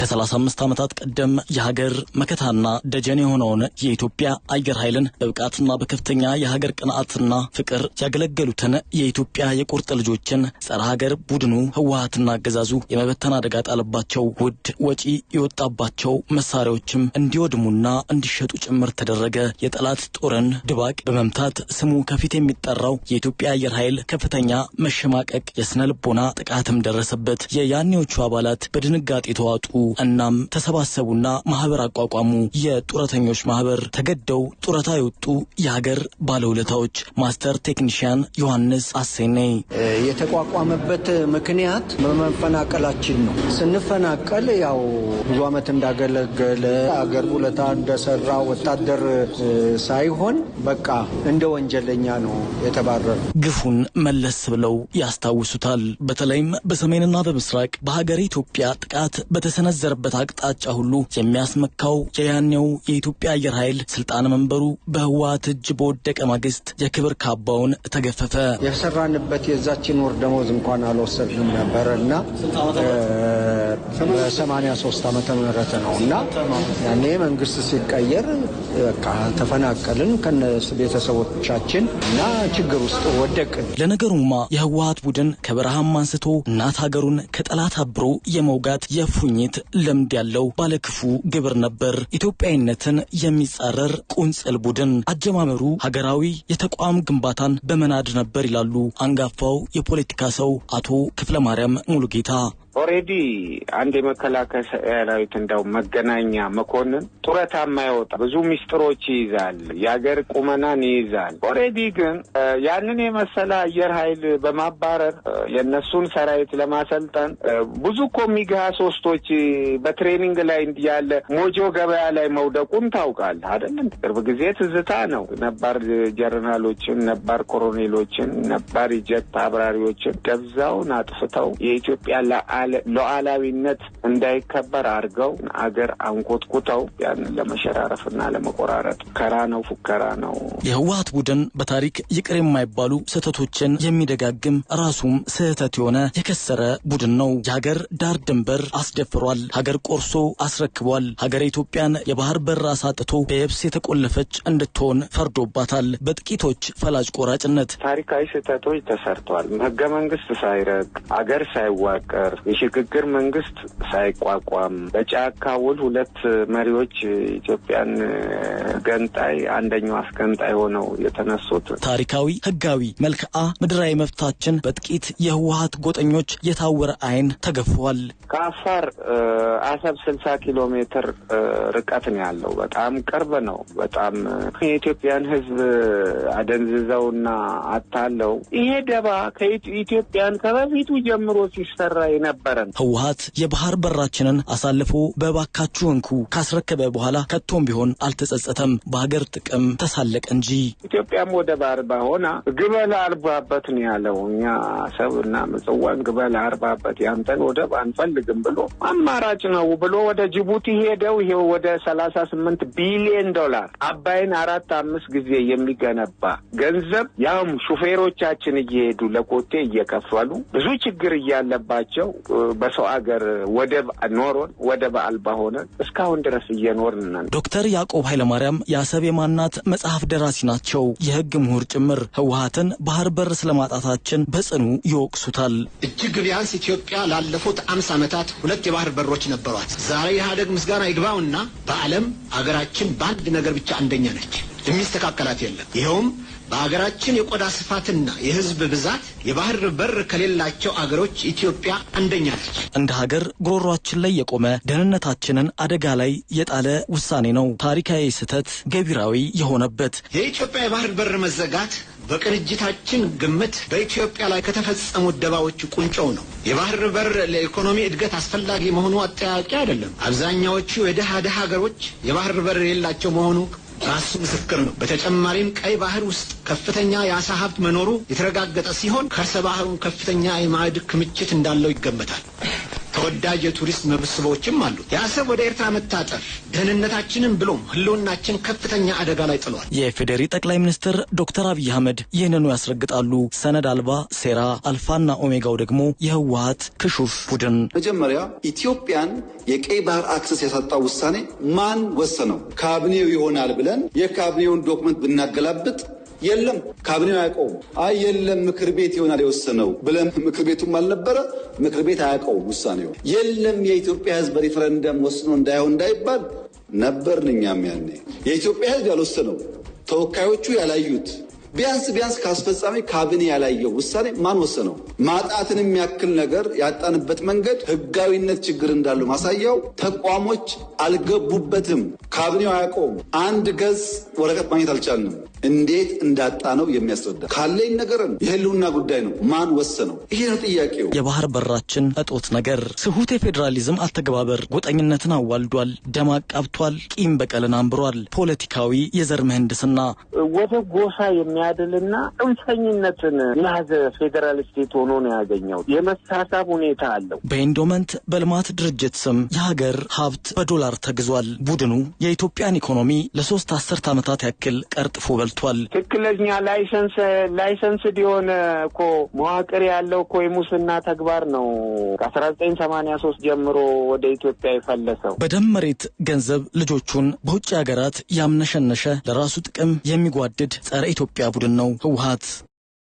ከ35 ዓመታት ቀደም የሀገር መከታና ደጀን የሆነውን የኢትዮጵያ አየር ኃይልን በብቃትና በከፍተኛ የሀገር ቅንዓትና ፍቅር ያገለገሉትን የኢትዮጵያ የቁርጥ ልጆችን ጸረ ሀገር ቡድኑ ህወሓትና አገዛዙ የመበተን አደጋ ጣለባቸው። ውድ ወጪ የወጣባቸው መሳሪያዎችም እንዲወድሙና እንዲሸጡ ጭምር ተደረገ። የጠላት ጦርን ድባቅ በመምታት ስሙ ከፊት የሚጠራው የኢትዮጵያ አየር ኃይል ከፍተኛ መሸማቀቅ፣ የስነ ልቦና ጥቃትም ደረሰበት። የያኔዎቹ አባላት በድንጋጤ ተዋጡ። እናም ተሰባሰቡና ማህበር አቋቋሙ። የጡረተኞች ማህበር ተገደው ጡረታ የወጡ የሀገር ባለውለታዎች ማስተር ቴክኒሻን ዮሐንስ አሴኔ የተቋቋመበት ምክንያት በመፈናቀላችን ነው። ስንፈናቀል ያው ብዙ አመት እንዳገለገለ አገር ውለታ እንደሰራ ወታደር ሳይሆን በቃ እንደ ወንጀለኛ ነው የተባረረ። ግፉን መለስ ብለው ያስታውሱታል። በተለይም በሰሜንና በምስራቅ በሀገር ኢትዮጵያ ጥቃት በተሰነዘረበት አቅጣጫ ሁሉ የሚያስመካው የያኔው የኢትዮጵያ አየር ኃይል ስልጣን መንበሩ በህወሓት እጅ በወደቀ ማግስት የክብር ካባውን ተገፈፈ። የሰራንበት የዛችን ወር ደሞዝ እንኳን አልወሰድንም ነበርና በ83 ዓመተ ምህረት ነውና ያኔ መንግስት ሲቀየር በቃ ተፈናቀልን ከነቤተሰቦቻችን እና ችግር ውስጥ ወደቅን። ለነገሩማ የህወሓት ቡድን ከበረሃም አንስቶ እናት ሀገሩን ከጠላት አብሮ የመውጋት የፉኝት ልምድ ያለው ባለክፉ ግብር ነበር። ኢትዮጵያዊነትን የሚጻረር ቁንጽል ቡድን አጀማመሩ ሀገራዊ የተቋም ግንባታን በመናድ ነበር ይላሉ አንጋፋው የፖለቲካ ሰው አቶ ክፍለ ማርያም ሙሉጌታ። ኦሬዲ አንድ የመከላከያ ሰራዊት እንደው መገናኛ መኮንን ጡረታ የማይወጣ ብዙ ሚስጥሮች ይይዛል፣ የሀገር ቁመናን ይይዛል። ኦሬዲ ግን ያንን የመሰለ አየር ኃይል በማባረር የነሱን ሰራዊት ለማሰልጠን ብዙ ኮሚጋ ሶስቶች በትሬኒንግ ላይ ያለ ሞጆ ገበያ ላይ መውደቁን ታውቃል አይደል? ቅርብ ጊዜ ትዝታ ነው። ነባር ጀነራሎችን፣ ነባር ኮሎኔሎችን፣ ነባር ጀት አብራሪዎችን ደብዛውን አጥፍተው የኢትዮጵያ ሉዓላዊነት እንዳይከበር አድርገው አገር አንቆጥቁጠው ያን ለመሸራረፍና ለመቆራረጥ ፉከራ ነው። የህወሓት ቡድን በታሪክ ይቅር የማይባሉ ስህተቶችን የሚደጋግም ራሱም ስህተት የሆነ የከሰረ ቡድን ነው። የሀገር ዳር ድንበር አስደፍሯል። ሀገር ቆርሶ አስረክቧል። ሀገር ኢትዮጵያን የባህር በር አሳጥቶ በየብስ የተቆለፈች እንድትሆን ፈርዶባታል። በጥቂቶች ፈላጭ ቆራጭነት ታሪካዊ ስህተቶች ተሰርተዋል። ህገ መንግስት ሳይረቅ አገር ሳይዋቀር የሽግግር መንግስት ሳይቋቋም በጫካ ውል ሁለት መሪዎች ኢትዮጵያን ገንጣይ አንደኛው አስገንጣይ ሆነው የተነሱት ታሪካዊ ህጋዊ መልክዓ ምድራዊ መብታችን በጥቂት የህወሓት ጎጠኞች የታወረ አይን ተገፏል። ከአፋር አሰብ 60 ኪሎ ሜትር ርቀት ነው ያለው። በጣም ቅርብ ነው። በጣም የኢትዮጵያን ህዝብ አደንዝዘውና አታለው ይሄ ደባ ከኢትዮጵያን ከበፊቱ ጀምሮ ሲሰራ ነበር። ህወሓት የባህር በራችንን አሳልፎ በባካችሁ እንኩ ካስረከበ በኋላ ከቶም ቢሆን አልተጸጸተም። በሀገር ጥቅም ተሳለቀ እንጂ ኢትዮጵያም ወደ ባህር ባሆና ግበል አርባበት ነው ያለው። እኛ ሰውና ምጽዋን ግበል አርባበት ያንተን ወደ አንፈልግም ብሎ አማራጭ ነው ብሎ ወደ ጅቡቲ ሄደው ይሄው ወደ 38 ቢሊዮን ዶላር አባይን 4-5 ጊዜ የሚገነባ ገንዘብ ያም ሹፌሮቻችን እየሄዱ ለኮቴ እየከፈሉ ብዙ ችግር እያለባቸው በሰው አገር ወደብ ኖሮን ወደብ አልባ ሆነን እስካሁን ድረስ እየኖርን ነን። ዶክተር ያዕቆብ ኃይለማርያም የአሰብ የማናት መጽሐፍ ደራሲ ናቸው። የህግ ምሁር ጭምር ህወሓትን ባህር በር ስለማጣታችን በጽኑ ይወቅሱታል። እጅግ ቢያንስ ኢትዮጵያ ላለፉት 50 ዓመታት ሁለት የባህር በሮች ነበሯት። ዛሬ ኢህአዴግ ምስጋና ይግባውና በዓለም አገራችን በአንድ ነገር ብቻ አንደኛ ነች። የሚስተካከላት የለም። ይሄውም በአገራችን የቆዳ ስፋትና የህዝብ ብዛት የባህር በር ከሌላቸው አገሮች ኢትዮጵያ አንደኛ ነች። እንደ ሀገር ጉሮሯችን ላይ የቆመ ደህንነታችንን አደጋ ላይ የጣለ ውሳኔ ነው። ታሪካዊ ስህተት ገቢራዊ የሆነበት የኢትዮጵያ የባህር በር መዘጋት በቅንጅታችን ግምት በኢትዮጵያ ላይ ከተፈጸሙ ደባዎች ቁንጮው ነው። የባህር በር ለኢኮኖሚ እድገት አስፈላጊ መሆኑ አጠያቂ አይደለም። አብዛኛዎቹ የደሃ ሀገሮች የባህር በር የሌላቸው መሆኑ ራሱ ምስክር ነው። በተጨማሪም ቀይ ባህር ውስጥ ከፍተኛ የአሳ ሀብት መኖሩ የተረጋገጠ ሲሆን ከርሰ ባህሩን ከፍተኛ የማዕድን ክምችት እንዳለው ይገመታል። ተወዳጅ የቱሪስት መስህቦችም አሉ። የአሰብ ወደ ኤርትራ መታጠፍ ደህንነታችንን ብሎም ህልውናችን ከፍተኛ አደጋ ላይ ጥሏል። የፌዴሪ ጠቅላይ ሚኒስትር ዶክተር አብይ አህመድ ይህንኑ ያስረግጣሉ። ሰነድ አልባ ሴራ አልፋና ኦሜጋው ደግሞ የህወሓት ክሹፍ ቡድን። መጀመሪያ ኢትዮጵያን የቀይ ባህር አክሰስ ያሳጣው ውሳኔ ማን ወሰነው? ካቢኔው ይሆናል ብለን የካቢኔውን ዶክመንት ብናገላብጥ የለም ካቢኔው አያውቀውም። አይ የለም ምክር ቤት ይሆናል የወሰነው ብለን ምክር ቤቱም አልነበረ፣ ምክር ቤት አያውቀውም ውሳኔው። የለም የኢትዮጵያ ህዝብ ሪፈረንደም ወስኖ እንዳይሆን እንዳይባል ነበርን እኛም ያኔ። የኢትዮጵያ ህዝብ ያልወሰነው ተወካዮቹ ያላዩት ቢያንስ ካስፈጻሚ ካቢኔ ያላየው ውሳኔ ማን ወሰነው? ማጣትን የሚያክል ነገር ያጣንበት መንገድ ህጋዊነት ችግር እንዳለው ማሳያው ተቋሞች አልገቡበትም። ካቢኔው አያውቀውም። አንድ ገጽ ወረቀት ማግኘት አልቻልንም። እንዴት እንዳጣ ነው የሚያስረዳ ካለኝ ነገርን የህልውና ጉዳይ ነው። ማን ወሰነው? ይሄ ነው ጥያቄው። የባህር በራችን እጦት ነገር ስሁት የፌዴራሊዝም አተገባበር ጎጠኝነትን አዋልዷል፣ ደም አቃብቷል፣ ቂም በቀልን አንብሯል። ፖለቲካዊ የዘር ምህንድስና ወደ ጎሳ የሚያድልና ጽንፈኝነትን የያዘ ፌዴራል ስቴት ሆኖ ነው ያገኘው። የመሳሳብ ሁኔታ አለው። በኢንዶመንት በልማት ድርጅት ስም የሀገር ሀብት በዶላር ተግዟል። ቡድኑ የኢትዮጵያን ኢኮኖሚ ለ3 አስርት ዓመታት ያክል ቀርጥፎ በልቷል። ትክክለኛ ላይሰንስ የሆነ እኮ መዋቅር ያለው እኮ የሙስና ተግባር ነው ከ1983 ጀምሮ ወደ ኢትዮጵያ የፈለሰው። በደም መሬት ገንዘብ ልጆቹን በውጭ ሀገራት ያምነሸነሸ ለራሱ ጥቅም የሚጓድድ ጸረ ኢትዮጵያ ቡድን ነው ህወሓት።